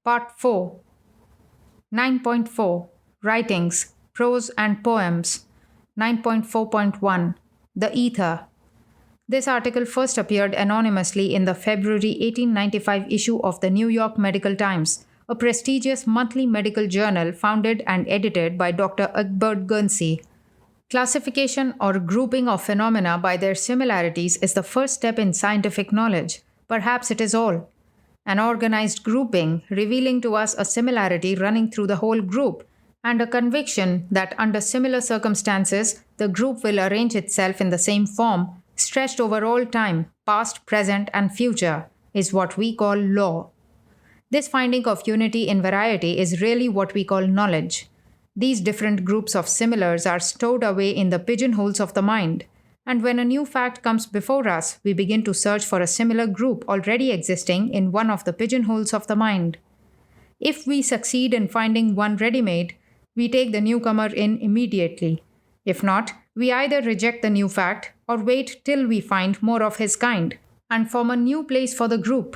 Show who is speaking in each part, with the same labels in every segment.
Speaker 1: Part 4 9.4 Writings, Prose and Poems 9.4.1 The Ether. This article first appeared anonymously in the February 1895 issue of the New York Medical Times, a prestigious monthly medical journal founded and edited by Dr. Egbert Guernsey. Classification or grouping of phenomena by their similarities is the first step in scientific knowledge. Perhaps it is all. An organized grouping revealing to us a similarity running through the whole group, and a conviction that under similar circumstances the group will arrange itself in the same form, stretched over all time, past, present, and future, is what we call law. This finding of unity in variety is really what we call knowledge. These different groups of similars are stowed away in the pigeonholes of the mind, and when a new fact comes before us, we begin to search for a similar group already existing in one of the pigeonholes of the mind. If we succeed in finding one ready-made, we take the newcomer in immediately. If not, we either reject the new fact or wait till we find more of his kind, and form a new place for the group.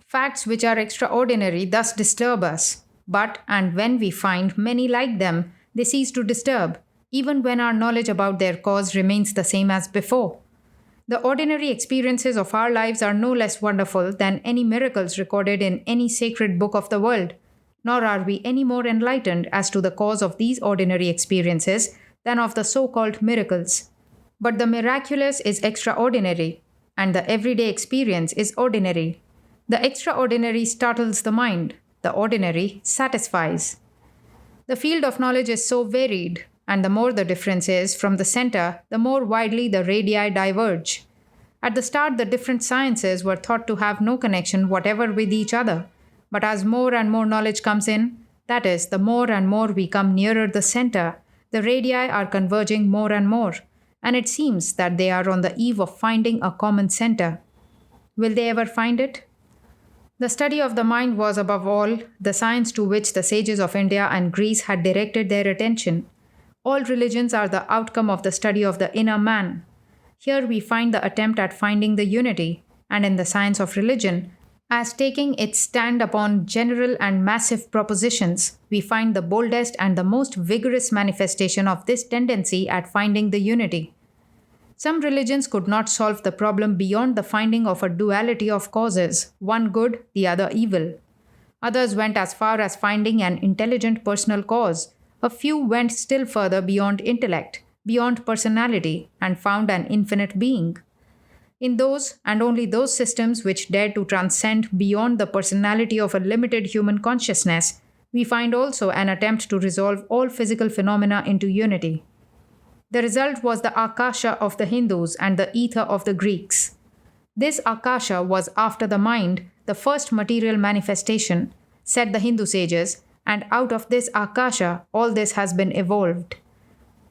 Speaker 1: Facts which are extraordinary thus disturb us, but and when we find many like them, they cease to disturb, even when our knowledge about their cause remains the same as before. The ordinary experiences of our lives are no less wonderful than any miracles recorded in any sacred book of the world, nor are we any more enlightened as to the cause of these ordinary experiences than of the so-called miracles. But the miraculous is extraordinary, and the everyday experience is ordinary. The extraordinary startles the mind, the ordinary satisfies. The field of knowledge is so varied, and the more the difference is from the center, the more widely the radii diverge. At the start, the different sciences were thought to have no connection whatever with each other, but as more and more knowledge comes in, that is, the more and more we come nearer the center, the radii are converging more and more, and it seems that they are on the eve of finding a common center. Will they ever find it? The study of the mind was, above all, the science to which the sages of India and Greece had directed their attention. All religions are the outcome of the study of the inner man. Here we find the attempt at finding the unity, and in the science of religion, as taking its stand upon general and massive propositions, we find the boldest and the most vigorous manifestation of this tendency at finding the unity. Some religions could not solve the problem beyond the finding of a duality of causes, one good, the other evil. Others went as far as finding an intelligent personal cause. A few went still further beyond intellect, beyond personality, and found an infinite being. In those, and only those systems which dare to transcend beyond the personality of a limited human consciousness, we find also an attempt to resolve all physical phenomena into unity. The result was the Akasha of the Hindus and the ether of the Greeks. This Akasha was after the mind, the first material manifestation, said the Hindu sages, and out of this Akasha all this has been evolved.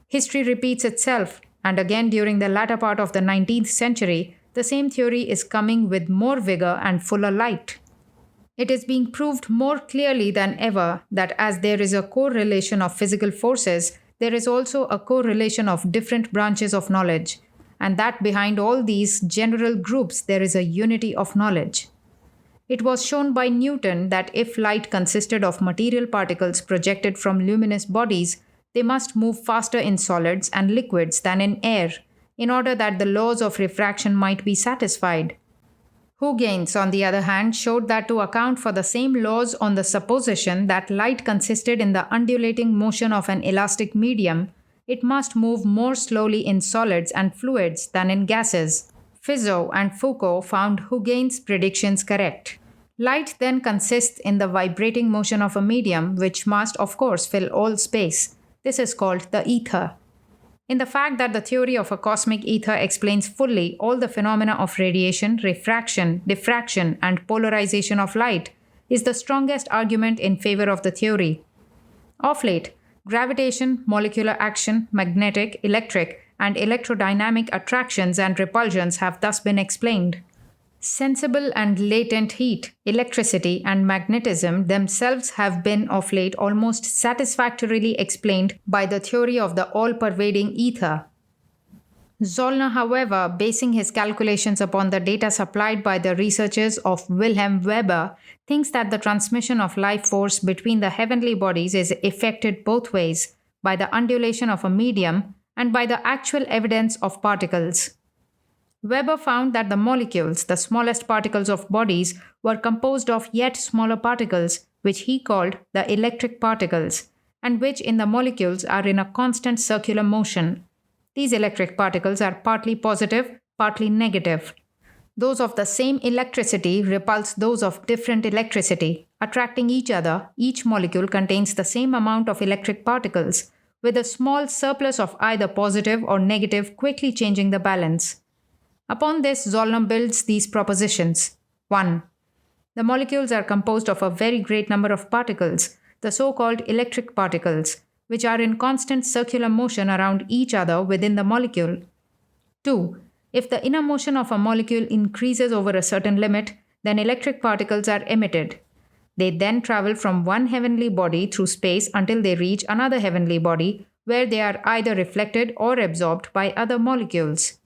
Speaker 1: History repeats itself, and again during the latter part of the 19th century, the same theory is coming with more vigor and fuller light. It is being proved more clearly than ever that as there is a correlation of physical forces, there is also a correlation of different branches of knowledge, and that behind all these general groups there is a unity of knowledge. It was shown by Newton that if light consisted of material particles projected from luminous bodies, they must move faster in solids and liquids than in air, in order that the laws of refraction might be satisfied. Huygens, on the other hand, showed that to account for the same laws on the supposition that light consisted in the undulating motion of an elastic medium, it must move more slowly in solids and fluids than in gases. Fizeau and Foucault found Huygens' predictions correct. Light then consists in the vibrating motion of a medium which must, of course, fill all space. This is called the ether. In the fact that the theory of a cosmic ether explains fully all the phenomena of radiation, refraction, diffraction, and polarization of light is the strongest argument in favor of the theory. Of late, gravitation, molecular action, magnetic, electric, and electrodynamic attractions and repulsions have thus been explained. Sensible and latent heat, electricity, and magnetism themselves have been of late almost satisfactorily explained by the theory of the all-pervading ether. Zollner, however, basing his calculations upon the data supplied by the researchers of Wilhelm Weber, thinks that the transmission of life force between the heavenly bodies is effected both ways, by the undulation of a medium and by the actual evidence of particles. Weber found that the molecules, the smallest particles of bodies, were composed of yet smaller particles, which he called the electric particles, and which in the molecules are in a constant circular motion. These electric particles are partly positive, partly negative. Those of the same electricity repulse those of different electricity. Attracting each other, each molecule contains the same amount of electric particles, with a small surplus of either positive or negative quickly changing the balance. Upon this, Zollner builds these propositions. 1. The molecules are composed of a very great number of particles, the so-called electric particles, which are in constant circular motion around each other within the molecule. 2. If the inner motion of a molecule increases over a certain limit, then electric particles are emitted. They then travel from one heavenly body through space until they reach another heavenly body, where they are either reflected or absorbed by other molecules.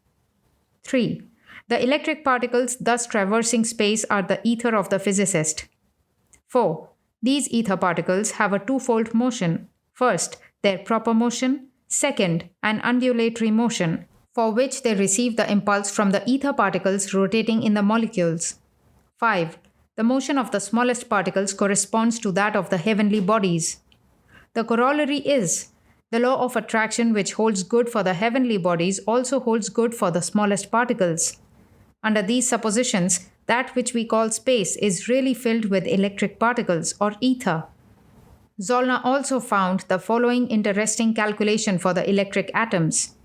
Speaker 1: 3. The electric particles thus traversing space are the ether of the physicist. 4. These ether particles have a twofold motion. First, their proper motion. Second, an undulatory motion, for which they receive the impulse from the ether particles rotating in the molecules. 5. The motion of the smallest particles corresponds to that of the heavenly bodies. The corollary is, the law of attraction which holds good for the heavenly bodies also holds good for the smallest particles. Under these suppositions, that which we call space is really filled with electric particles or ether. Zollner also found the following interesting calculation for the electric atoms.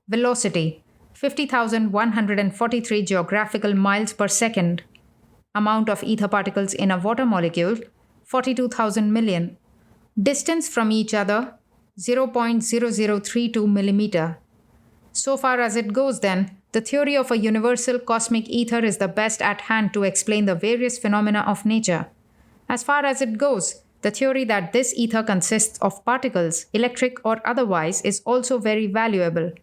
Speaker 1: Velocity, 50,143 geographical miles per second. Amount of ether particles in a water molecule, 42,000 million. Distance from each other, 0.0032 millimeter. So far as it goes then, the theory of a universal cosmic ether is the best at hand to explain the various phenomena of nature. As far as it goes, the theory that this ether consists of particles, electric or otherwise, is also very valuable.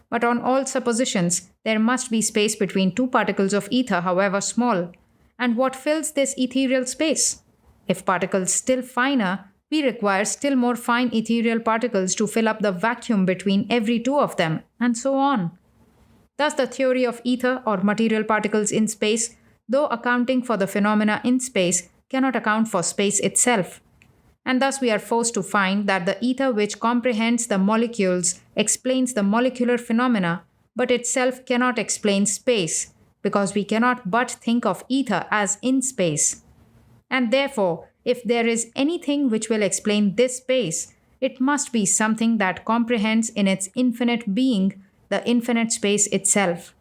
Speaker 1: But on all suppositions, there must be space between two particles of ether, however small. And what fills this ethereal space? If particles still finer, we require still more fine ethereal particles to fill up the vacuum between every two of them, and so on. Thus, the theory of ether or material particles in space, though accounting for the phenomena in space, cannot account for space itself. And thus we are forced to find that the ether which comprehends the molecules explains the molecular phenomena, but itself cannot explain space, because we cannot but think of ether as in space. And therefore, if there is anything which will explain this space, it must be something that comprehends in its infinite being the infinite space itself.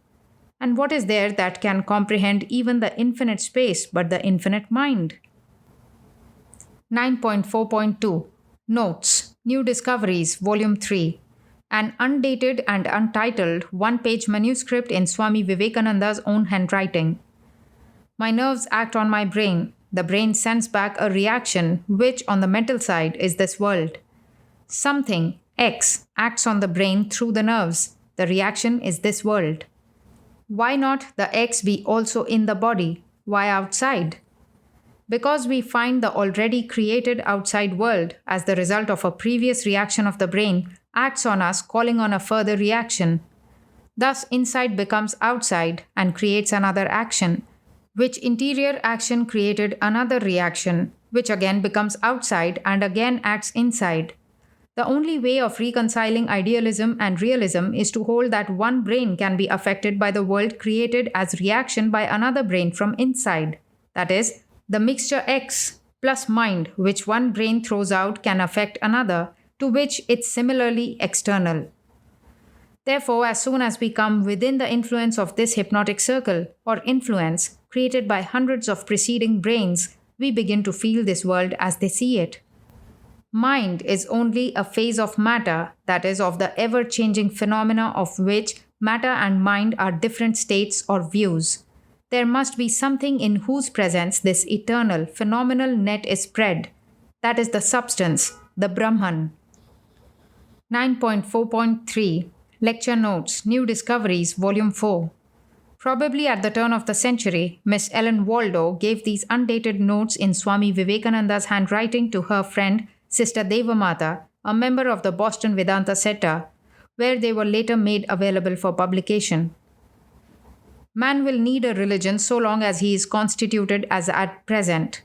Speaker 1: And what is there that can comprehend even the infinite space but the infinite mind? 9.4.2 Notes, New Discoveries, Volume 3. An undated and untitled one-page manuscript in Swami Vivekananda's own handwriting. My nerves act on my brain. The brain sends back a reaction, which on the mental side is this world. Something, X, acts on the brain through the nerves. The reaction is this world. Why not the X be also in the body? Why outside? Because we find the already created outside world, as the result of a previous reaction of the brain, acts on us, calling on a further reaction. Thus, inside becomes outside and creates another action, which interior action created another reaction, which again becomes outside and again acts inside. The only way of reconciling idealism and realism is to hold that one brain can be affected by the world created as reaction by another brain from inside. That is, the mixture X plus mind which one brain throws out can affect another, to which it's similarly external. Therefore, as soon as we come within the influence of this hypnotic circle or influence created by hundreds of preceding brains, we begin to feel this world as they see it. Mind is only a phase of matter, that is, of the ever-changing phenomena of which matter and mind are different states or views. There must be something in whose presence this eternal, phenomenal net is spread. That is the substance, the Brahman. 9.4.3 Lecture Notes, New Discoveries, Volume 4. Probably at the turn of the century, Miss Ellen Waldo gave these undated notes in Swami Vivekananda's handwriting to her friend, Sister Devamata, a member of the Boston Vedanta Center, where they were later made available for publication. Man will need a religion so long as he is constituted as at present.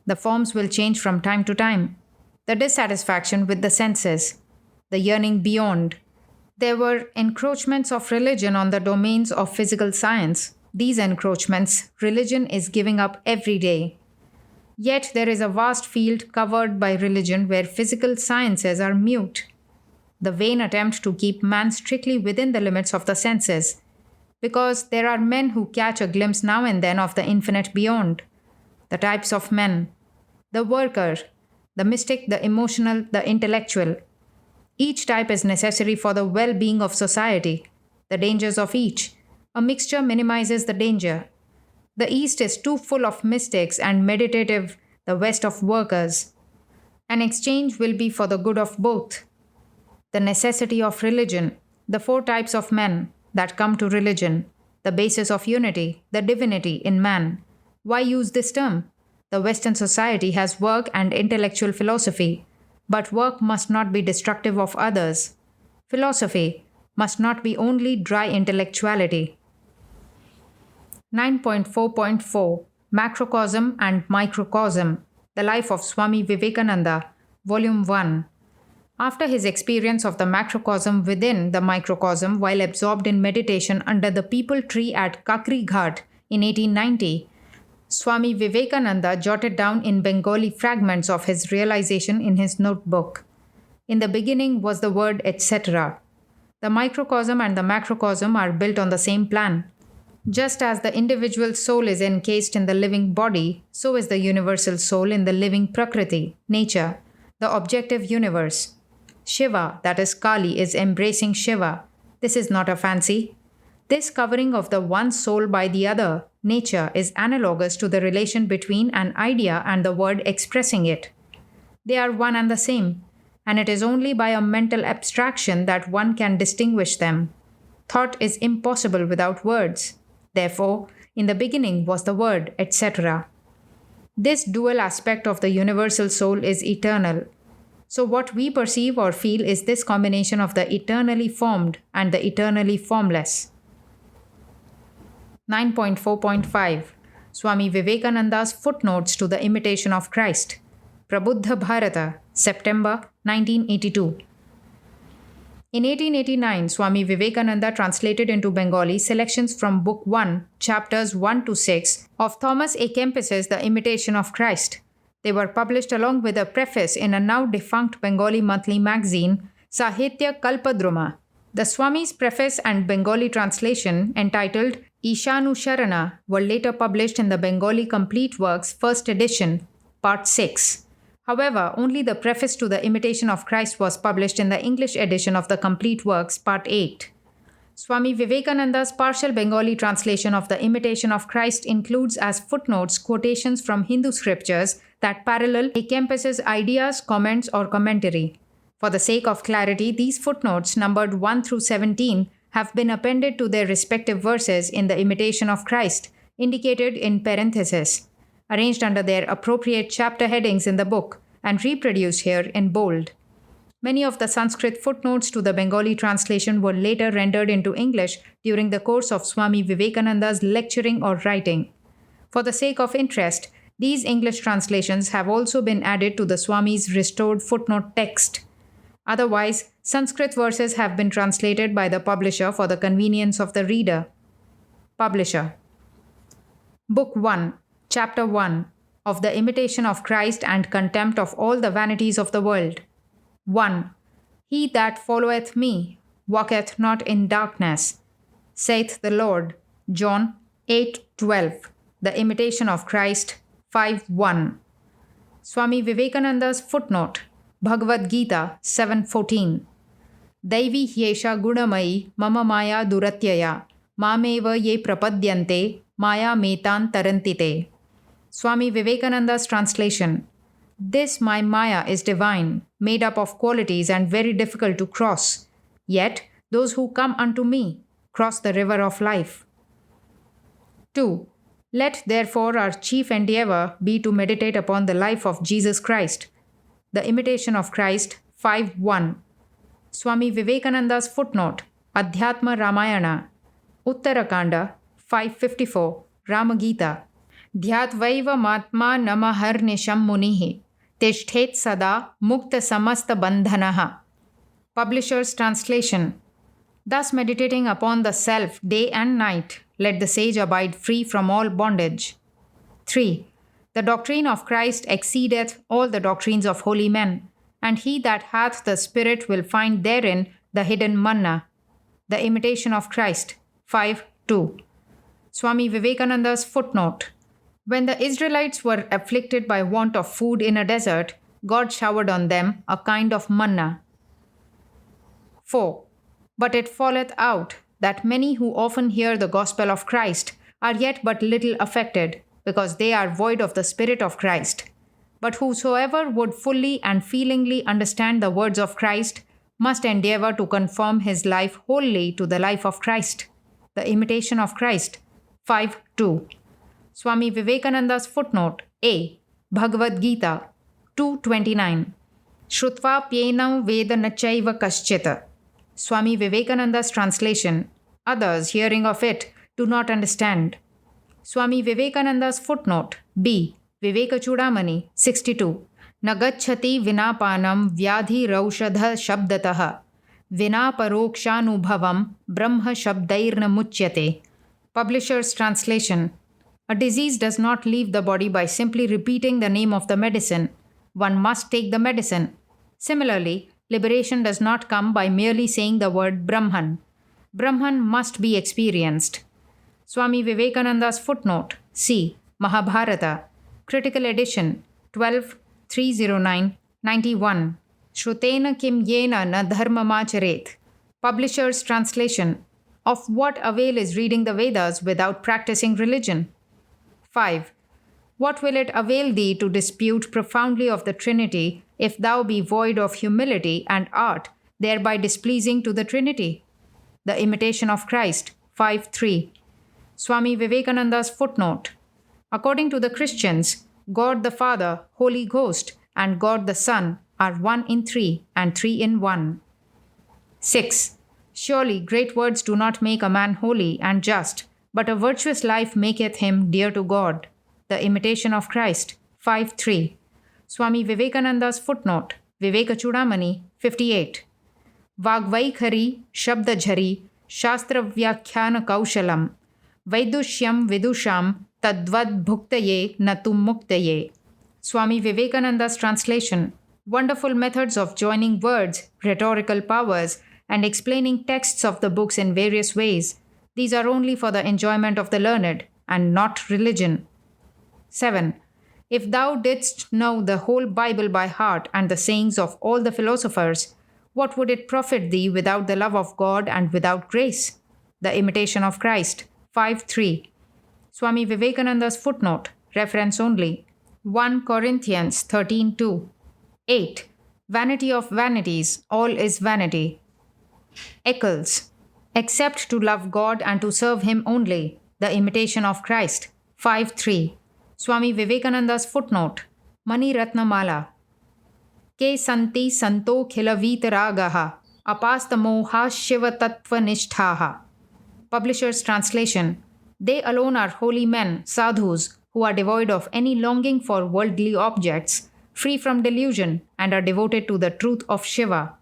Speaker 1: The forms will change from time to time. The dissatisfaction with the senses, the yearning beyond. There were encroachments of religion on the domains of physical science. These encroachments, religion is giving up every day. Yet there is a vast field covered by religion where physical sciences are mute. The vain attempt to keep man strictly within the limits of the senses, because there are men who catch a glimpse now and then of the infinite beyond. The types of men: the worker, the mystic, the emotional, the intellectual. Each type is necessary for the well-being of society. The dangers of each. A mixture minimizes the danger. The East is too full of mystics and meditative, the West of workers. An exchange will be for the good of both. The necessity of religion, the four types of men that come to religion, the basis of unity, the divinity in man. Why use this term? The Western society has work and intellectual philosophy, but work must not be destructive of others. Philosophy must not be only dry intellectuality. 9.4.4 Macrocosm and Microcosm, The Life of Swami Vivekananda, Volume 1. After his experience of the macrocosm within the microcosm while absorbed in meditation under the peepal tree at Kakri Ghat in 1890, Swami Vivekananda jotted down in Bengali fragments of his realization in his notebook. In the beginning was the word etc. The microcosm and the macrocosm are built on the same plan. Just as the individual soul is encased in the living body, so is the universal soul in the living Prakriti, nature, the objective universe. Shiva, that is Kali, is embracing Shiva. This is not a fancy. This covering of the one soul by the other, nature, is analogous to the relation between an idea and the word expressing it. They are one and the same, and it is only by a mental abstraction that one can distinguish them. Thought is impossible without words. Therefore, in the beginning was the word, etc. This dual aspect of the universal soul is eternal. So what we perceive or feel is this combination of the eternally formed and the eternally formless. 9.4.5 Swami Vivekananda's Footnotes to the Imitation of Christ, Prabuddha Bharata, September 1982. In 1889, Swami Vivekananda translated into Bengali selections from Book 1, Chapters 1 to 6 of Thomas A. Kempis's The Imitation of Christ. They were published along with a preface in a now defunct Bengali monthly magazine, Sahitya Kalpadruma. The Swami's preface and Bengali translation, entitled Ishanu Sharana, were later published in the Bengali Complete Works First Edition, Part 6. However, only the preface to The Imitation of Christ was published in the English edition of the Complete Works, Part 8. Swami Vivekananda's partial Bengali translation of The Imitation of Christ includes as footnotes quotations from Hindu scriptures that parallel A. Kempis's ideas, comments, or commentary. For the sake of clarity, these footnotes, numbered 1 through 17, have been appended to their respective verses in The Imitation of Christ, indicated in parentheses, arranged under their appropriate chapter headings in the book, and reproduced here in bold. Many of the Sanskrit footnotes to the Bengali translation were later rendered into English during the course of Swami Vivekananda's lecturing or writing. For the sake of interest, these English translations have also been added to the Swami's restored footnote text. Otherwise, Sanskrit verses have been translated by the publisher for the convenience of the reader. Publisher. Book 1, Chapter 1 of The Imitation of Christ and Contempt of all the Vanities of the World. 1. He that followeth me walketh not in darkness, saith the Lord. John 8:12. The Imitation of Christ 5:1. Swami Vivekananda's footnote, Bhagavad Gita 7:14. Daivi hyesha gunamayi mama maya duratyaya mameva ye prapadyante maya metan tarantite. Swami Vivekananda's translation. This my Maya is divine, made up of qualities and very difficult to cross. Yet, Those who come unto me cross the river of life. 2. Let therefore our chief endeavor be to meditate upon the life of Jesus Christ. The Imitation of Christ 5.1. Swami Vivekananda's footnote, Adhyatma Ramayana, Uttarakanda 554, Ramagita. Dhyatvaiva matma namaharnisham munihi, tishthet sada mukta samasta bandhanaha. Publisher's translation. Thus meditating upon the self day and night, let the sage abide free from all bondage. 3. The doctrine of Christ exceedeth all the doctrines of holy men, and he that hath the Spirit will find therein the hidden manna. The Imitation of Christ 5.2. Swami Vivekananda's footnote. When the Israelites were afflicted by want of food in a desert, God showered on them a kind of manna. 4. But it falleth out that many who often hear the gospel of Christ are yet but little affected, because they are void of the Spirit of Christ. But whosoever would fully and feelingly understand the words of Christ must endeavor to conform his life wholly to the life of Christ. The Imitation of Christ 5.2. Swami Vivekananda's footnote A. Bhagavad Gita 2.29. Shrutva pyenam veda nachaiva kaschita. Swami Vivekananda's translation. Others hearing of it do not understand. Swami Vivekananda's footnote B. Vivekachudamani 62. Nagachati vinapanam vyadhi raushadha shabdataha. Vinaparokshanubhavam brahma shabdairna muchyate. Publisher's translation. A disease does not leave the body by simply repeating the name of the medicine. One must take the medicine. Similarly, liberation does not come by merely saying the word Brahman. Brahman must be experienced. Swami Vivekananda's footnote C. Mahabharata. Critical edition 12/309/91. Shrutena kim yena na dharmamacharet. Publisher's translation. Of what avail is reading the Vedas without practicing religion? 5. What will it avail thee to dispute profoundly of the Trinity if thou be void of humility and art, thereby displeasing to the Trinity? The Imitation of Christ 5.3. Swami Vivekananda's footnote. According to the Christians, God the Father, Holy Ghost, and God the Son are one in three and three in one. 6. Surely great words do not make a man holy and just, but a virtuous life maketh him dear to God. The Imitation of Christ 5.3. Swami Vivekananda's footnote, Vivekachudamani 58. Vagvaikhari Shabdajhari Shastra Vyakhyana Kaushalam Vaidushyam Vidusham Tadvad Bhuktaye Natum Muktaye. Swami Vivekananda's translation. Wonderful methods of joining words, rhetorical powers, and explaining texts of the books in various ways. These are only for the enjoyment of the learned and not religion. 7. If thou didst know the whole Bible by heart and the sayings of all the philosophers, what would it profit thee without the love of God and without grace? The Imitation of Christ 5.3. Swami Vivekananda's footnote, reference only, 1 Corinthians 13.2. 8. Vanity of vanities, all is vanity. Eccles. Except to love God and to serve Him only. The Imitation of Christ 5.3. Swami Vivekananda's footnote, Mani Ratnamala. Ke santi santo khilavitaraagaha apastamoha shiva tattva nishthaha. Publisher's translation. They alone are holy men, sadhus, who are devoid of any longing for worldly objects, free from delusion, and are devoted to the truth of Shiva.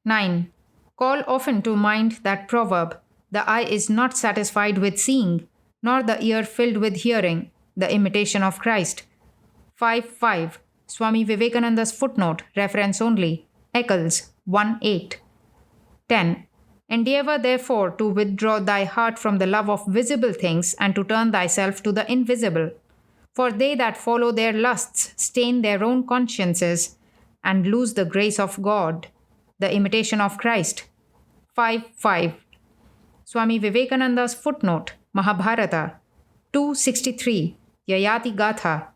Speaker 1: 9. Call often to mind that proverb, the eye is not satisfied with seeing, nor the ear filled with hearing. The Imitation of Christ 5.5. Swami Vivekananda's footnote, reference only, Eccles 1.8. 10. Endeavor therefore to withdraw thy heart from the love of visible things and to turn thyself to the invisible. For they that follow their lusts stain their own consciences and lose the grace of God. The Imitation of Christ 5.5. Swami Vivekananda's footnote, Mahabharata 263. Yayati Gatha.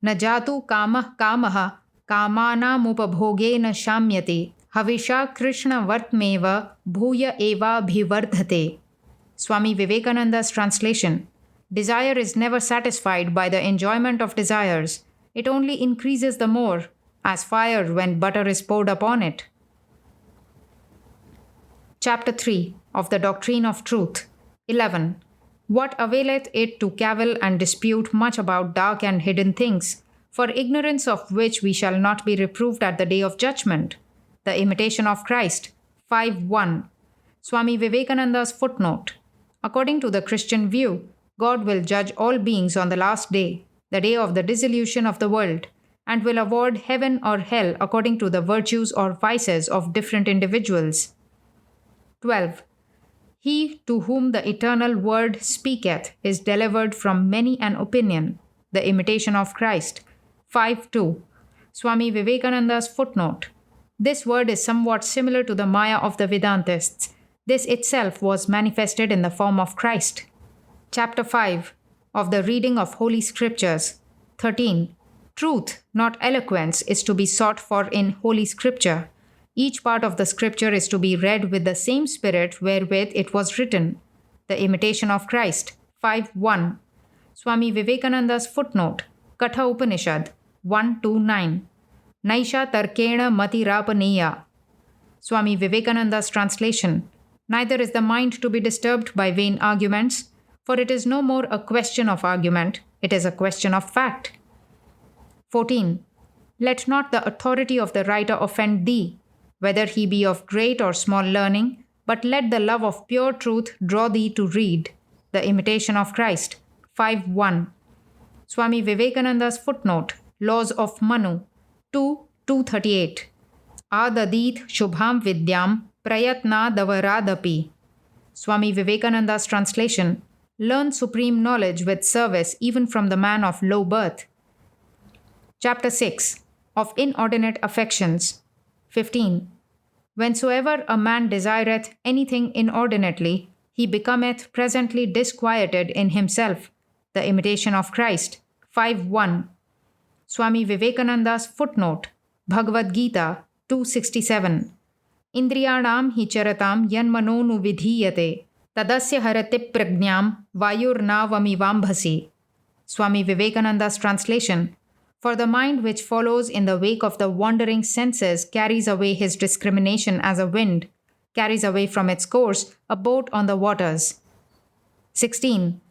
Speaker 1: Najatu kamah kamaha kamanamupabhogena shamyati Havisha Krishna Vartmeva Bhuya Eva Bhivardhate. Swami Vivekananda's translation. Desire is never satisfied by the enjoyment of desires. It only increases the more, as fire when butter is poured upon it. Chapter 3 of the Doctrine of Truth. 11. What availeth it to cavil and dispute much about dark and hidden things, for ignorance of which we shall not be reproved at the day of judgment? The Imitation of Christ. 5.1. Swami Vivekananda's footnote. According to the Christian view, God will judge all beings on the last day, the day of the dissolution of the world, and will award heaven or hell according to the virtues or vices of different individuals. 12. He to whom the eternal word speaketh is delivered from many an opinion. The Imitation of Christ. 5.2. Swami Vivekananda's footnote. This word is somewhat similar to the Maya of the Vedantists. This itself was manifested in the form of Christ. Chapter 5 of the Reading of Holy Scriptures. 13. Truth, not eloquence, is to be sought for in Holy Scripture. Each part of the Scripture is to be read with the same spirit wherewith it was written. The Imitation of Christ. 5.1. Swami Vivekananda's footnote. Katha Upanishad. 1-9. Naisha Tarkena Matirapaneya. Swami Vivekananda's translation. Neither is the mind to be disturbed by vain arguments, for it is no more a question of argument, it is a question of fact. 14. Let not the authority of the writer offend thee, whether he be of great or small learning, but let the love of pure truth draw thee to read. The Imitation of Christ. 5.1. Swami Vivekananda's footnote. Laws of Manu. 2:238. Adadit Shubham Vidyam Prayatna Davaradapi. Swami Vivekananda's translation. Learn supreme knowledge with service even from the man of low birth. Chapter 6 of Inordinate Affections. 15. Whensoever a man desireth anything inordinately, he becometh presently disquieted in himself. The Imitation of Christ. 5.1. Swami Vivekananda's footnote. Bhagavad Gita 267. Indriyanam hi charatam yanmanonu vidhiyate tadasya harati prajnam vayurnavamivambhasi. Swami Vivekananda's translation. For the mind which follows in the wake of the wandering senses carries away his discrimination as a wind, carries away from its course a boat on the waters. 16.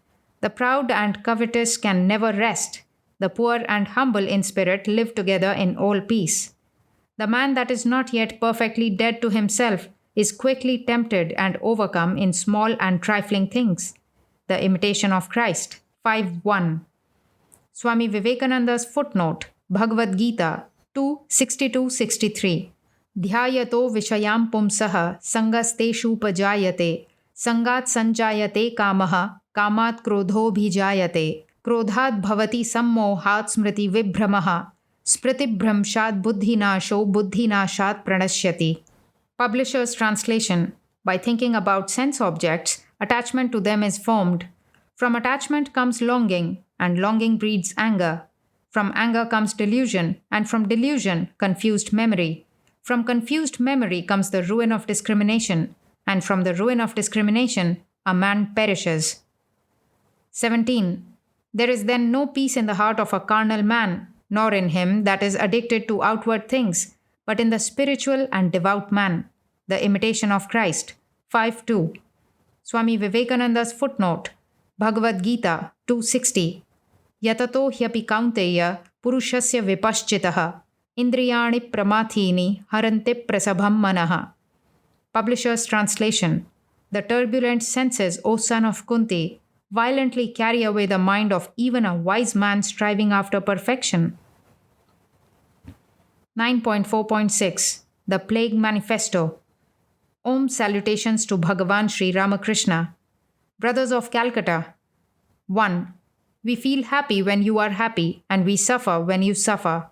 Speaker 1: The proud and covetous can never rest. The poor and humble in spirit live together in all peace. The man that is not yet perfectly dead to himself is quickly tempted and overcome in small and trifling things. The Imitation of Christ. 5.1. Swami Vivekananda's footnote. Bhagavad Gita 2:62-63. Dhyayato vishayam pumsaha sangasteshu pajayate sangat sanjayate kamaha kamat krodho bhijayate krodhat bhavati sammohat smriti vibhramaha spriti bhramshat buddhinasho buddhinashat pranashyati. Publisher's translation. By thinking about sense objects, attachment to them is formed. From attachment comes longing, and longing breeds anger. From anger comes delusion, and from delusion, confused memory. From confused memory comes the ruin of discrimination, and from the ruin of discrimination, a man perishes. 17. There is then no peace in the heart of a carnal man, nor in him that is addicted to outward things, but in the spiritual and devout man. The Imitation of Christ. 5.2. Swami Vivekananda's footnote. Bhagavad Gita 2:60. Yatato hyapi kaunteya purushasya vipaschitaha indriyani pramathini harante prasabham manaha. Publisher's translation. The turbulent senses, O son of Kunti, violently carry away the mind of even a wise man striving after perfection. 9.4.6. The Plague Manifesto. Om salutations to Bhagavan Sri Ramakrishna. Brothers of Calcutta. 1. We feel happy when you are happy, and we suffer when you suffer.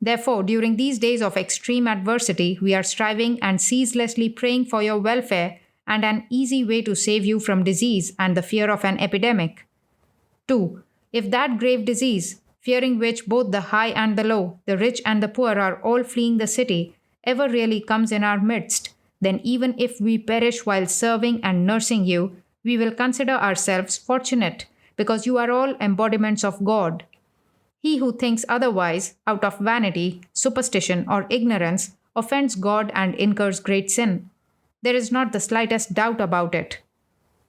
Speaker 1: Therefore, during these days of extreme adversity, we are striving and ceaselessly praying for your welfare and an easy way to save you from disease and the fear of an epidemic. 2. If that grave disease, fearing which both the high and the low, the rich and the poor are all fleeing the city, ever really comes in our midst, then even if we perish while serving and nursing you, we will consider ourselves fortunate, because you are all embodiments of God. He who thinks otherwise, out of vanity, superstition, or ignorance, offends God and incurs great sin. There is not the slightest doubt about it.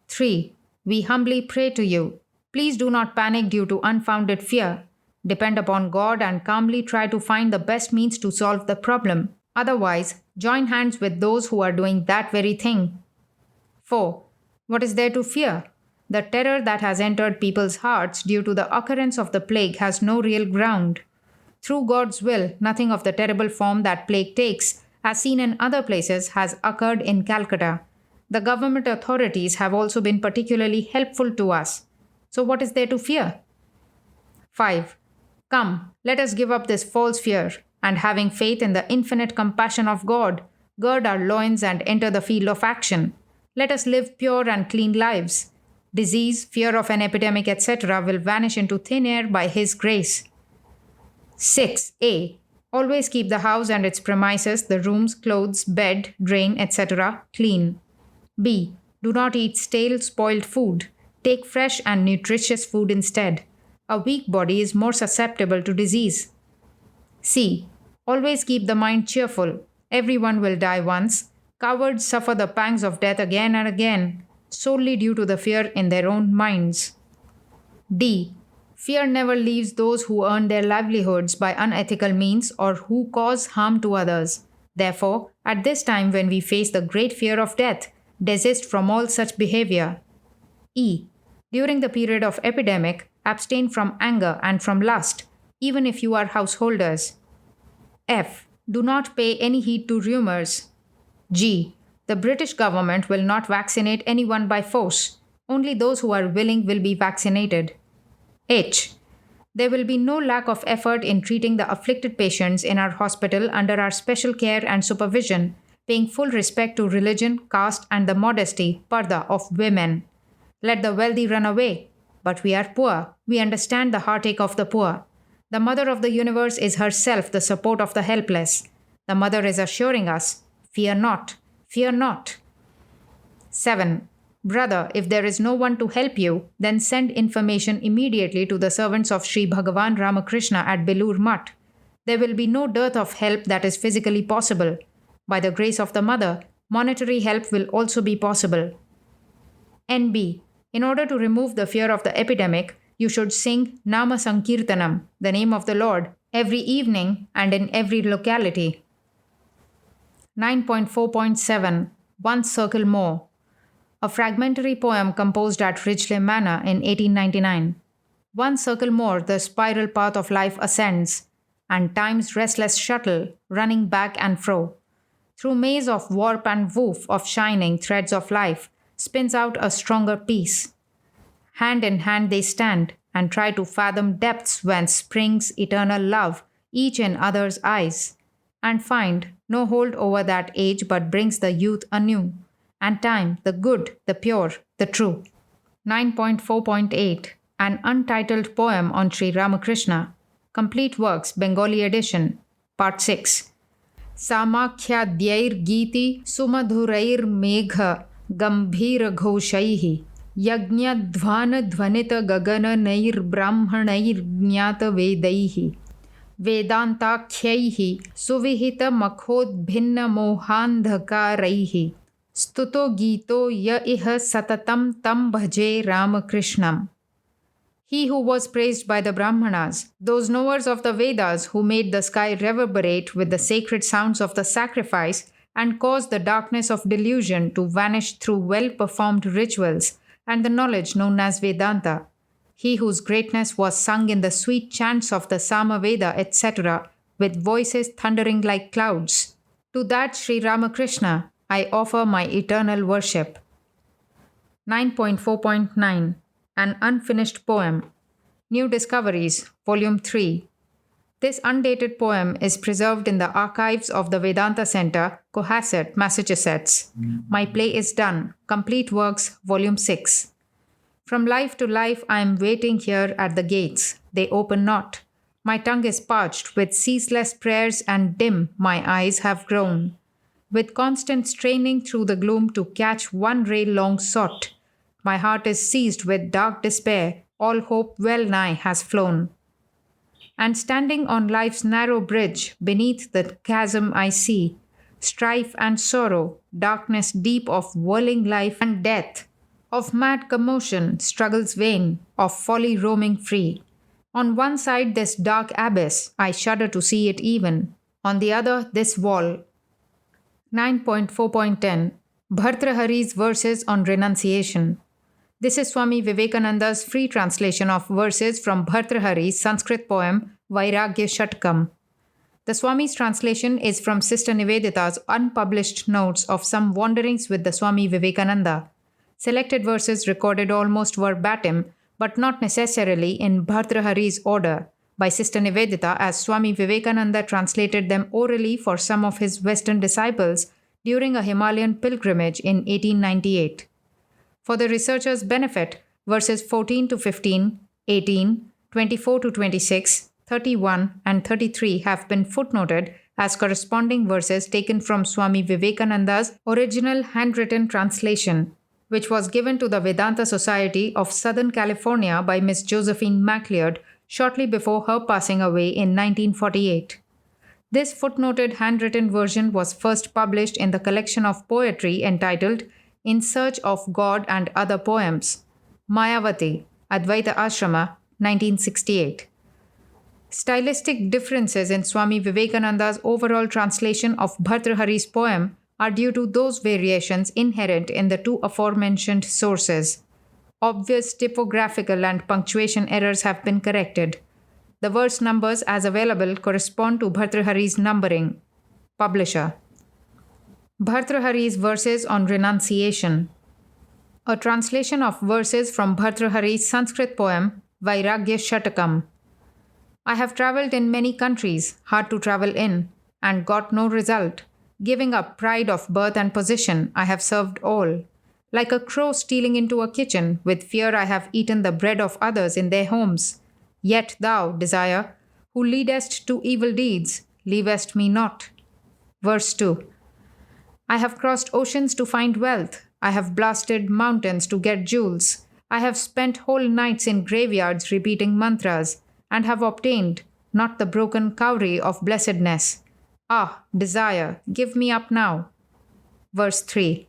Speaker 1: 3. We humbly pray to you. Please do not panic due to unfounded fear. Depend upon God and calmly try to find the best means to solve the problem. Otherwise, join hands with those who are doing that very thing. 4. What is there to fear? The terror that has entered people's hearts due to the occurrence of the plague has no real ground. Through God's will, nothing of the terrible form that plague takes, as seen in other places, has occurred in Calcutta. The government authorities have also been particularly helpful to us. So what is there to fear? 5. Come, let us give up this false fear, and having faith in the infinite compassion of God, gird our loins and enter the field of action. Let us live pure and clean lives. Disease, fear of an epidemic, etc. will vanish into thin air by His grace. 6a. Always keep the house and its premises, the rooms, clothes, bed, drain, etc. clean. B. Do not eat stale, spoiled food. Take fresh and nutritious food instead. A weak body is more susceptible to disease. C. Always keep the mind cheerful. Everyone will die once. Cowards suffer the pangs of death again and again, solely due to the fear in their own minds. D. Fear never leaves those who earn their livelihoods by unethical means or who cause harm to others. Therefore, at this time when we face the great fear of death, desist from all such behavior. E. During the period of epidemic, abstain from anger and from lust, even if you are householders. F. Do not pay any heed to rumors. G. The British government will not vaccinate anyone by force. Only those who are willing will be vaccinated. H. There will be no lack of effort in treating the afflicted patients in our hospital under our special care and supervision, paying full respect to religion, caste, and the modesty, parda, of women. Let the wealthy run away. But we are poor. We understand the heartache of the poor. The Mother of the universe is herself the support of the helpless. The Mother is assuring us, fear not, fear not. 7. Brother, if there is no one to help you, then send information immediately to the servants of Sri Bhagavan Ramakrishna at Belur Mutt. There will be no dearth of help that is physically possible. By the grace of the Mother, monetary help will also be possible. NB. In order to remove the fear of the epidemic, you should sing Nama Sankirtanam, the name of the Lord, every evening and in every locality. 9.4.7 One Circle More. A fragmentary poem composed at Ridgely Manor in 1899. One circle more the spiral path of life ascends, and time's restless shuttle, running back and fro, through maze of warp and woof of shining threads of life, spins out a stronger peace. Hand in hand they stand, and try to fathom depths whence springs eternal love, each in other's eyes, and find no hold over that age but brings the youth anew, and time, the good, the pure, the true. 9.4.8 An untitled poem on Sri Ramakrishna. Complete Works, Bengali edition. Part 6. Samakhyadyair Giti Sumadhurair Megha Gambhira Ghoshaihi Yajñadhvana Dhvanita Gagana Nair Brahmanair Jnata Vedaihi Vedantakhyaihi Suvihita Makhod Bhinna Mohandhakaraihi Stuto Gito Ya Iha Satatam Tam Bhaje Ramakrishnam. He who was praised by the Brahmanas, those knowers of the Vedas who made the sky reverberate with the sacred sounds of the sacrifice and caused the darkness of delusion to vanish through well-performed rituals and the knowledge known as Vedanta. He whose greatness was sung in the sweet chants of the Samaveda, etc., with voices thundering like clouds. To that Sri Ramakrishna, I offer my eternal worship. 9.4.9 An unfinished poem. New Discoveries, Volume 3. This undated poem is preserved in the archives of the Vedanta Center, Cohasset, Massachusetts. My play is done. Complete Works, Volume 6. From life to life I am waiting here at the gates. They open not. My tongue is parched with ceaseless prayers, and dim my eyes have grown, with constant straining through the gloom to catch one ray long sought. My heart is seized with dark despair, all hope well nigh has flown. And standing on life's narrow bridge, beneath the chasm I see strife and sorrow, darkness deep of whirling life and death, of mad commotion, struggles vain, of folly roaming free. On one side, this dark abyss, I shudder to see it even. On the other, this wall. 9.4.10 Bhartrhari's Verses on Renunciation. This is Swami Vivekananda's free translation of verses from Bhartrhari's Sanskrit poem Vairagya Shatkam. The Swami's translation is from Sister Nivedita's unpublished notes of some wanderings with the Swami Vivekananda. Selected verses recorded almost verbatim, but not necessarily in Bhartrhari's order, by Sister Nivedita as Swami Vivekananda translated them orally for some of his Western disciples during a Himalayan pilgrimage in 1898. For the researchers' benefit, verses 14 to 15, 18, 24 to 26, 31, and 33 have been footnoted as corresponding verses taken from Swami Vivekananda's original handwritten translation, which was given to the Vedanta Society of Southern California by Miss Josephine MacLeod shortly before her passing away in 1948. This footnoted handwritten version was first published in the collection of poetry entitled In Search of God and Other Poems, Mayavati, Advaita Ashrama, 1968. Stylistic differences in Swami Vivekananda's overall translation of Bhartrhari's poem are due to those variations inherent in the two aforementioned sources. Obvious typographical and punctuation errors have been corrected. The verse numbers as available correspond to Bhartrhari's numbering. Publisher. Bhartrhari's Verses on Renunciation. A translation of verses from Bhartrhari's Sanskrit poem Vairagya Shatakam. I have travelled in many countries, hard to travel in, and got no result. Giving up pride of birth and position, I have served all. Like a crow stealing into a kitchen, with fear I have eaten the bread of others in their homes. Yet thou, desire, who leadest to evil deeds, leavest me not. Verse 2. I have crossed oceans to find wealth. I have blasted mountains to get jewels. I have spent whole nights in graveyards repeating mantras, and have obtained not the broken cowrie of blessedness. Ah, desire, give me up now. Verse 3.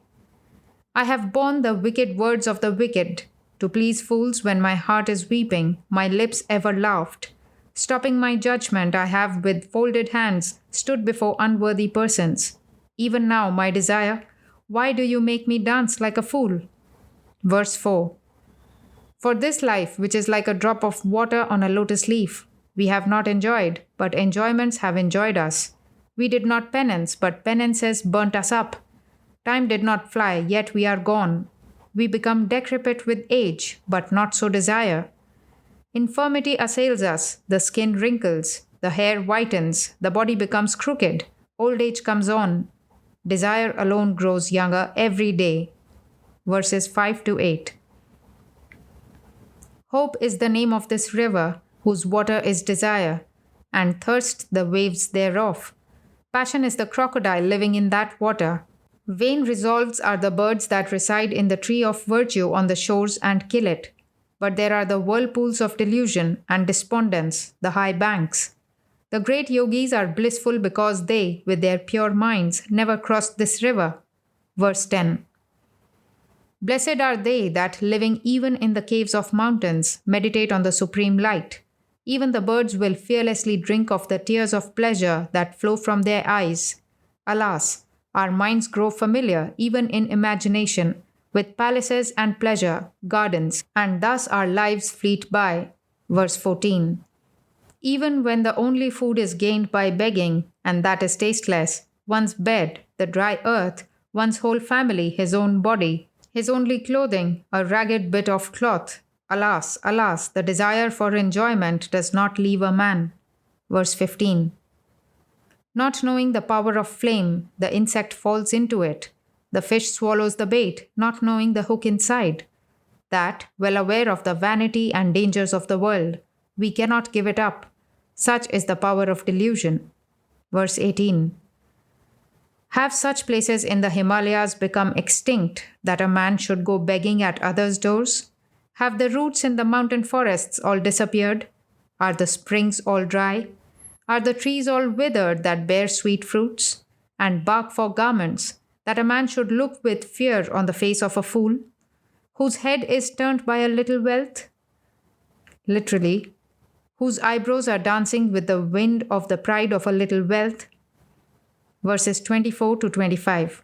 Speaker 1: I have borne the wicked words of the wicked. To please fools when my heart is weeping, my lips ever laughed. Stopping my judgment, I have with folded hands stood before unworthy persons. Even now, my desire, why do you make me dance like a fool? Verse 4. For this life, which is like a drop of water on a lotus leaf, we have not enjoyed, but enjoyments have enjoyed us. We did not penance, but penances burnt us up. Time did not fly, yet we are gone. We become decrepit with age, but not so desire. Infirmity assails us, the skin wrinkles, the hair whitens, the body becomes crooked, old age comes on. Desire alone grows younger every day. Verses 5 to 8. Hope is the name of this river, whose water is desire, and thirst the waves thereof. Passion is the crocodile living in that water. Vain resolves are the birds that reside in the tree of virtue on the shores and kill it. But there are the whirlpools of delusion and despondence, the high banks. The great yogis are blissful because they, with their pure minds, never crossed this river. Verse 10. Blessed are they that, living even in the caves of mountains, meditate on the supreme light. Even the birds will fearlessly drink of the tears of pleasure that flow from their eyes. Alas, our minds grow familiar, even in imagination, with palaces and pleasure, gardens, and thus our lives fleet by. Verse 14. Even when the only food is gained by begging, and that is tasteless, one's bed, the dry earth, one's whole family, his own body, his only clothing, a ragged bit of cloth. Alas, alas, the desire for enjoyment does not leave a man. Verse 15. Not knowing the power of flame, the insect falls into it. The fish swallows the bait, not knowing the hook inside. That, well aware of the vanity and dangers of the world, we cannot give it up. Such is the power of delusion. Verse 18. Have such places in the Himalayas become extinct that a man should go begging at others' doors? Have the roots in the mountain forests all disappeared? Are the springs all dry? Are the trees all withered that bear sweet fruits? And bark for garments, that a man should look with fear on the face of a fool, whose head is turned by a little wealth? Literally, whose eyebrows are dancing with the wind of the pride of a little wealth. Verses 24 to 25.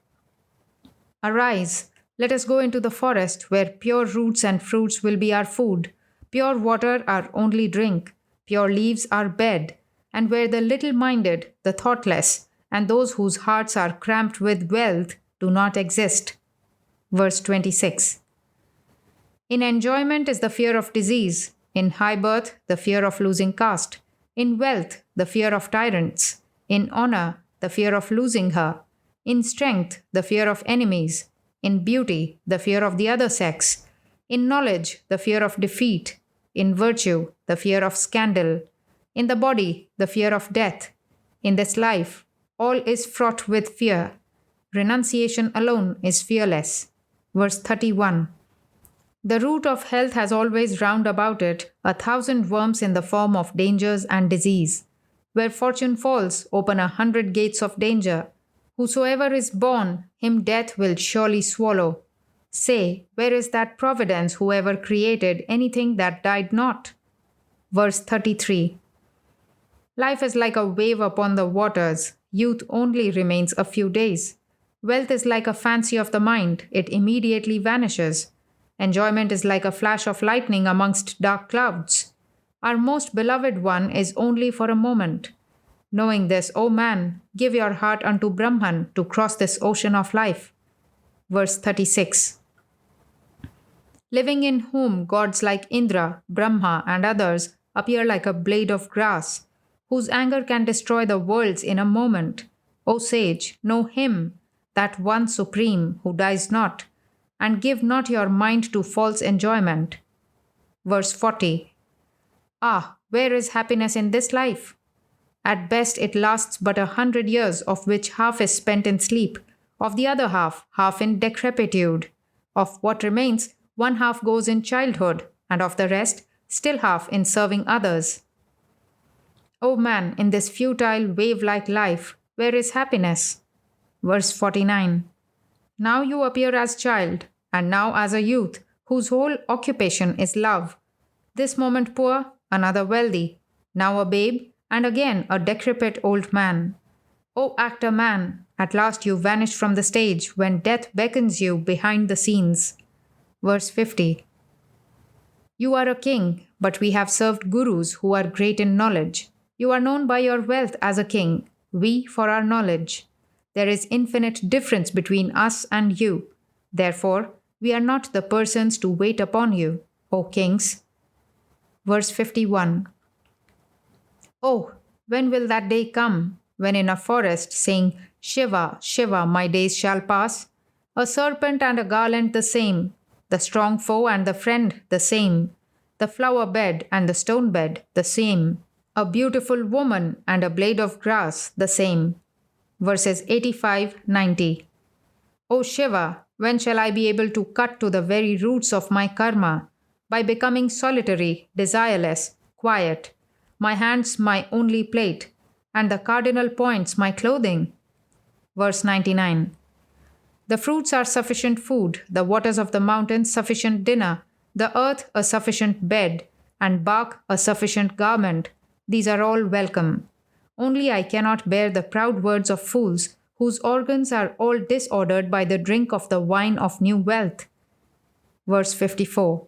Speaker 1: Arise, let us go into the forest where pure roots and fruits will be our food, pure water our only drink, pure leaves our bed, and where the little-minded, the thoughtless, and those whose hearts are cramped with wealth do not exist. Verse 26. In enjoyment is the fear of disease, in high birth the fear of losing caste, in wealth the fear of tyrants, in honor the fear of losing her, in strength the fear of enemies, in beauty the fear of the other sex, in knowledge the fear of defeat, in virtue the fear of scandal, in the body the fear of death. In this life all is fraught with fear. Renunciation alone is fearless. Verse 31. The root of health has always round about it 1,000 worms in the form of dangers and disease. Where fortune falls, open 100 gates of danger. Whosoever is born, him death will surely swallow. Say, where is that providence who ever created anything that died not? Verse 33. Life is like a wave upon the waters. Youth only remains a few days. Wealth is like a fancy of the mind. It immediately vanishes. Enjoyment is like a flash of lightning amongst dark clouds. Our most beloved one is only for a moment. Knowing this, O man, give your heart unto Brahman to cross this ocean of life. Verse 36. Living in whom gods like Indra, Brahma, and others appear like a blade of grass, whose anger can destroy the worlds in a moment. O sage, know him, that one supreme who dies not, and give not your mind to false enjoyment. Verse 40. Ah, where is happiness in this life? At best it lasts but 100 years, of which half is spent in sleep, of the other half in decrepitude. Of what remains, one half goes in childhood, and of the rest, still half in serving others. O man, in this futile, wave-like life, where is happiness? Verse 49. Now you appear as child, and now as a youth, whose whole occupation is love. This moment poor, another wealthy, now a babe, and again a decrepit old man. O actor man, at last you vanish from the stage when death beckons you behind the scenes. Verse 50. You are a king, but we have served gurus who are great in knowledge. You are known by your wealth as a king, we for our knowledge. There is infinite difference between us and you. Therefore, we are not the persons to wait upon you, O kings. Verse 51. Oh, when will that day come, when in a forest, saying, Shiva, Shiva, my days shall pass, a serpent and a garland the same, the strong foe and the friend the same, the flower bed and the stone bed the same, a beautiful woman and a blade of grass the same. Verses 85-90. O Shiva, when shall I be able to cut to the very roots of my karma, by becoming solitary, desireless, quiet, my hands my only plate, and the cardinal points my clothing? Verse 99. The fruits are sufficient food, the waters of the mountains sufficient dinner, the earth a sufficient bed, and bark a sufficient garment. These are all welcome. Only I cannot bear the proud words of fools, whose organs are all disordered by the drink of the wine of new wealth. Verse 54.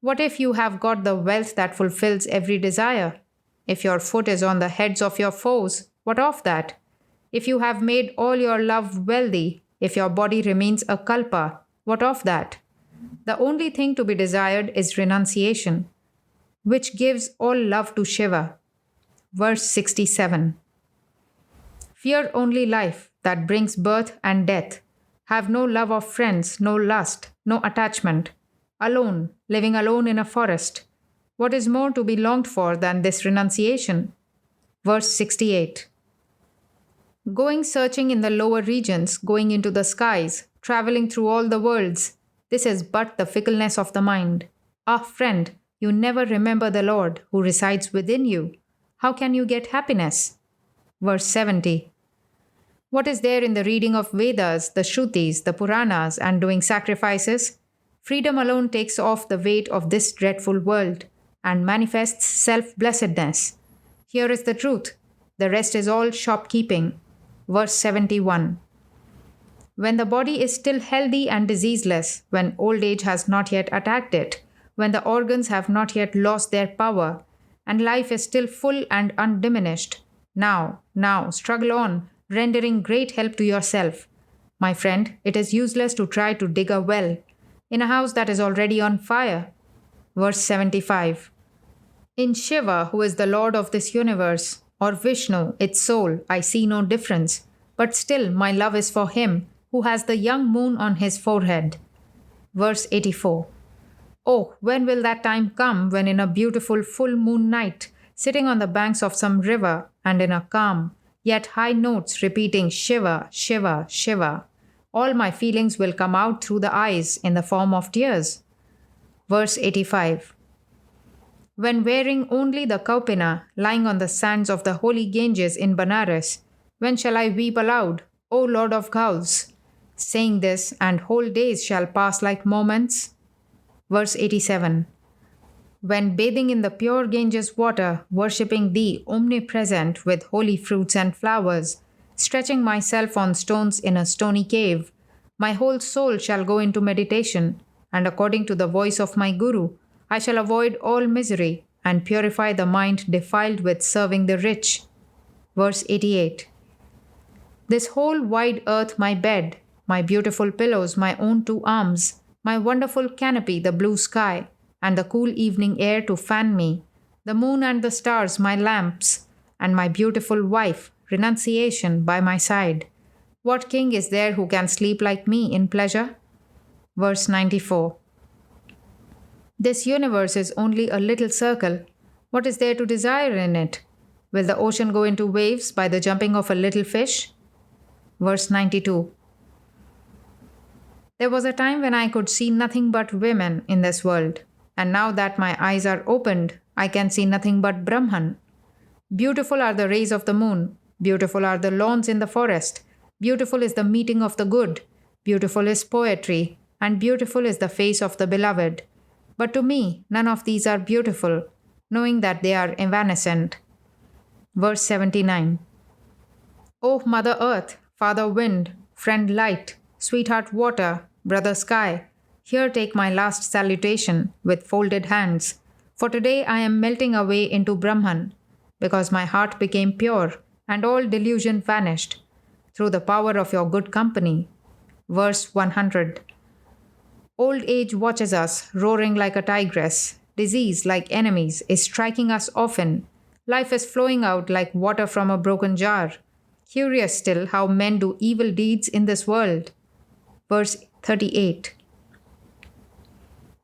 Speaker 1: What if you have got the wealth that fulfills every desire? If your foot is on the heads of your foes, what of that? If you have made all your love wealthy, if your body remains a kalpa, what of that? The only thing to be desired is renunciation, which gives all love to Shiva. Verse 67. Fear only life that brings birth and death. Have no love of friends, no lust, no attachment. Alone, living alone in a forest. What is more to be longed for than this renunciation? Verse 68. Going searching in the lower regions, going into the skies, traveling through all the worlds, this is but the fickleness of the mind. Ah, friend, you never remember the Lord who resides within you. How can you get happiness? Verse 70. What is there in the reading of Vedas, the Shrutis, the Puranas, and doing sacrifices? Freedom alone takes off the weight of this dreadful world and manifests self-blessedness. Here is the truth. The rest is all shopkeeping. Verse 71. When the body is still healthy and diseaseless, when old age has not yet attacked it, when the organs have not yet lost their power, and life is still full and undiminished, now, struggle on, rendering great help to yourself. My friend, it is useless to try to dig a well in a house that is already on fire. Verse 75. In Shiva, who is the Lord of this universe, or Vishnu, its soul, I see no difference, but still my love is for him who has the young moon on his forehead. Verse 84. Oh, when will that time come when in a beautiful full moon night, sitting on the banks of some river and in a calm, yet high notes repeating Shiva, Shiva, Shiva, all my feelings will come out through the eyes in the form of tears. Verse 85. When wearing only the kaupina, lying on the sands of the holy Ganges in Banaras, when shall I weep aloud, O Lord of Ghauls? Saying this, and whole days shall pass like moments. Verse 87. When bathing in the pure Ganges water, worshipping thee omnipresent with holy fruits and flowers, stretching myself on stones in a stony cave, my whole soul shall go into meditation, and according to the voice of my Guru, I shall avoid all misery and purify the mind defiled with serving the rich. Verse 88. This whole wide earth my bed, my beautiful pillows my own two arms, my wonderful canopy the blue sky, and the cool evening air to fan me, the moon and the stars my lamps, and my beautiful wife, renunciation, by my side. What king is there who can sleep like me in pleasure? Verse 94. This universe is only a little circle. What is there to desire in it? Will the ocean go into waves by the jumping of a little fish? Verse 92. There was a time when I could see nothing but women in this world, and now that my eyes are opened, I can see nothing but Brahman. Beautiful are the rays of the moon, beautiful are the lawns in the forest, beautiful is the meeting of the good, beautiful is poetry, and beautiful is the face of the beloved. But to me, none of these are beautiful, knowing that they are evanescent. Verse 79. O Mother Earth, Father Wind, Friend Light, Sweetheart Water, Brother Sky, here take my last salutation with folded hands, for today I am melting away into Brahman, because my heart became pure and all delusion vanished, through the power of your good company. Verse 100. Old age watches us, roaring like a tigress. Disease, like enemies, is striking us often. Life is flowing out like water from a broken jar. Curious still how men do evil deeds in this world. Verse 38.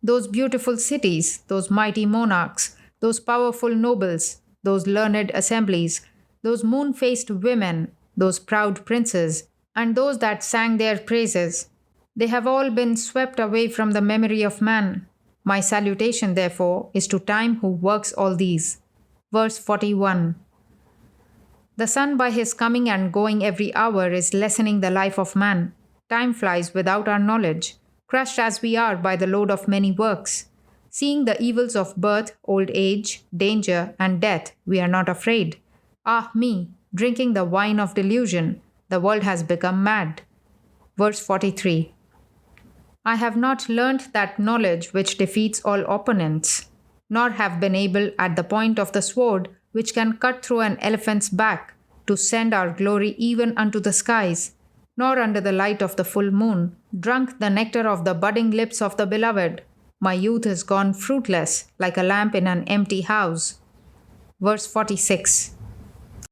Speaker 1: Those beautiful cities, those mighty monarchs, those powerful nobles, those learned assemblies, those moon-faced women, those proud princes, and those that sang their praises, they have all been swept away from the memory of man. My salutation, therefore, is to time who works all these. Verse 41. The sun by his coming and going every hour is lessening the life of man. Time flies without our knowledge, crushed as we are by the load of many works. Seeing the evils of birth, old age, danger, and death, we are not afraid. Ah me, drinking the wine of delusion, the world has become mad. Verse 43. I have not learnt that knowledge which defeats all opponents, nor have been able at the point of the sword which can cut through an elephant's back, to send our glory even unto the skies, nor under the light of the full moon, drunk the nectar of the budding lips of the beloved. My youth is gone fruitless, like a lamp in an empty house. Verse 46.